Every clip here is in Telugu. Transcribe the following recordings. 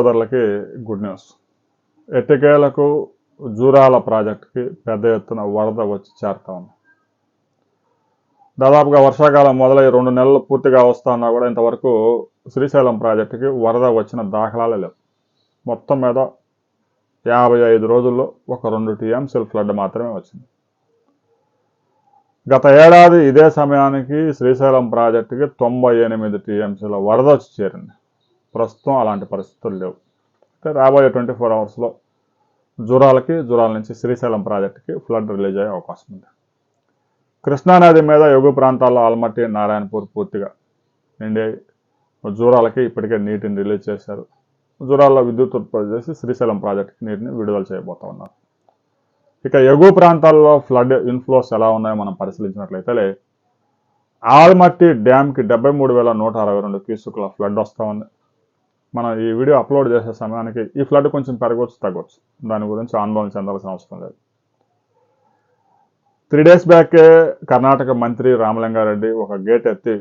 సోదరులకి గుడ్ న్యూస్. ఎట్టకేలకు జూరాల ప్రాజెక్టుకి పెద్ద ఎత్తున వరద వచ్చి చేరుతా ఉంది. దాదాపుగా వర్షాకాలం మొదలై 2 నెలలు పూర్తిగా వస్తున్నా కూడా ఇంతవరకు శ్రీశైలం ప్రాజెక్టుకి వరద వచ్చిన దాఖలాలే లేవు. మొత్తం మీద 55 రోజుల్లో ఒక 2 టీఎంసీల ఫ్లడ్ మాత్రమే వచ్చింది. గత ఏడాది ఇదే సమయానికి శ్రీశైలం ప్రాజెక్టుకి 98 టీఎంసీల వరద వచ్చి చేరింది. ప్రస్తుతం అలాంటి పరిస్థితులు లేవు. అయితే రాబోయే 24 అవర్స్లో జూరాల నుంచి శ్రీశైలం ప్రాజెక్టుకి ఫ్లడ్ రిలీజ్ అయ్యే అవకాశం ఉంది. కృష్ణానది మీద ఎగువ ప్రాంతాల్లో ఆల్మట్టి, నారాయణపూర్ పూర్తిగా నిండి జూరాలకి ఇప్పటికే నీటిని రిలీజ్ చేశారు. జూరాల్లో విద్యుత్ ఉత్పత్తి చేసి శ్రీశైలం ప్రాజెక్టుకి నీటిని విడుదల చేయబోతా ఉన్నారు. ఇక ఎగువ ప్రాంతాల్లో ఫ్లడ్ ఇన్ఫ్లోస్ ఎలా ఉన్నాయో మనం పరిశీలించినట్లయితే ఆల్మట్టి డ్యామ్కి 73,162 క్యూసెక్ల ఫ్లడ్ వస్తూ ఉంది. మనం ఈ వీడియో అప్లోడ్ చేసే సమయానికి ఈ ఫ్లడ్ కొంచెం పెరగవచ్చు, తగ్గవచ్చు. దాని గురించి ఆందోళన చెందాల్సిన అవసరం లేదు. 3 days బ్యాకే కర్ణాటక మంత్రి రామలింగారెడ్డి ఒక గేట్ ఎత్తి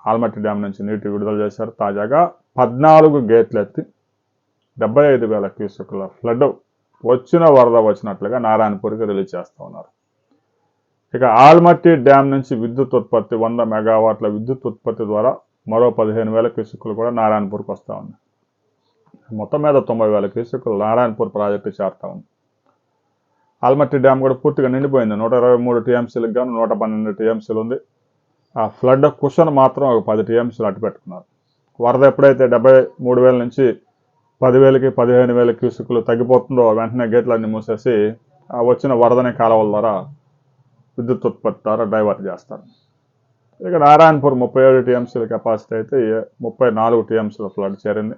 ఆల్మట్టి డ్యామ్ నుంచి నీటి విడుదల చేశారు. తాజాగా 14 గేట్లు ఎత్తి 75,000 క్యూసెక్ల ఫ్లడ్ వచ్చిన వరద వచ్చినట్లుగా నారాయణపూర్కి రిలీజ్ చేస్తూ ఉన్నారు. ఇక ఆల్మట్టి డ్యామ్ నుంచి విద్యుత్ ఉత్పత్తి 100 మెగావాట్ల విద్యుత్ ఉత్పత్తి ద్వారా మరో 15,000 క్యూసెక్లు కూడా నారాయణపూర్కి వస్తూ ఉంది. మొత్తం మీద 90,000 క్యూసెక్లు నారాయణపూర్ ప్రాజెక్టు చేరుతా ఉంది. ఆల్మట్టి డ్యామ్ కూడా పూర్తిగా నిండిపోయింది. 123 టీఎంసీలకు గాను 112 టీఎంసీలు ఉంది. ఆ ఫ్లడ్ కుషన్ మాత్రం ఒక 10 టీఎంసీలు అట్టు పెట్టుకున్నారు. వరద ఎప్పుడైతే 73,000 నుంచి 10,000కి 15,000 క్యూసెక్లు తగ్గిపోతుందో వెంటనే గేట్లన్నీ మూసేసి వచ్చిన వరదని కాలువల ద్వారా విద్యుత్ ఉత్పత్తి ద్వారా డైవర్ట్ చేస్తారు. ఇక నారాయణపూర్ 37 టీఎంసీల కెపాసిటీ అయితే 34 టీఎంసీల ఫ్లడ్ చేరింది.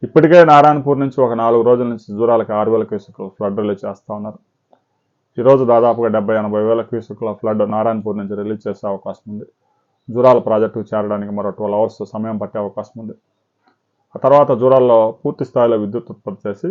ఇప్పటికే నారాయణపూర్ నుంచి ఒక 4 రోజుల నుంచి జూరాలకి 6,000 క్యూసెక్ల ఫ్లడ్ రిలీజ్ చేస్తూ ఉన్నారు. ఈరోజు దాదాపుగా 70,000-80,000 క్యూసెక్ల ఫ్లడ్ నారాయణపూర్ నుంచి రిలీజ్ చేసే అవకాశం ఉంది. జూరాల ప్రాజెక్టుకు చేరడానికి మరో 12 అవర్స్ సమయం పట్టే అవకాశం ఉంది. ఆ తర్వాత జూరాల్లో పూర్తి స్థాయిలో విద్యుత్ ఉత్పత్తి చేసి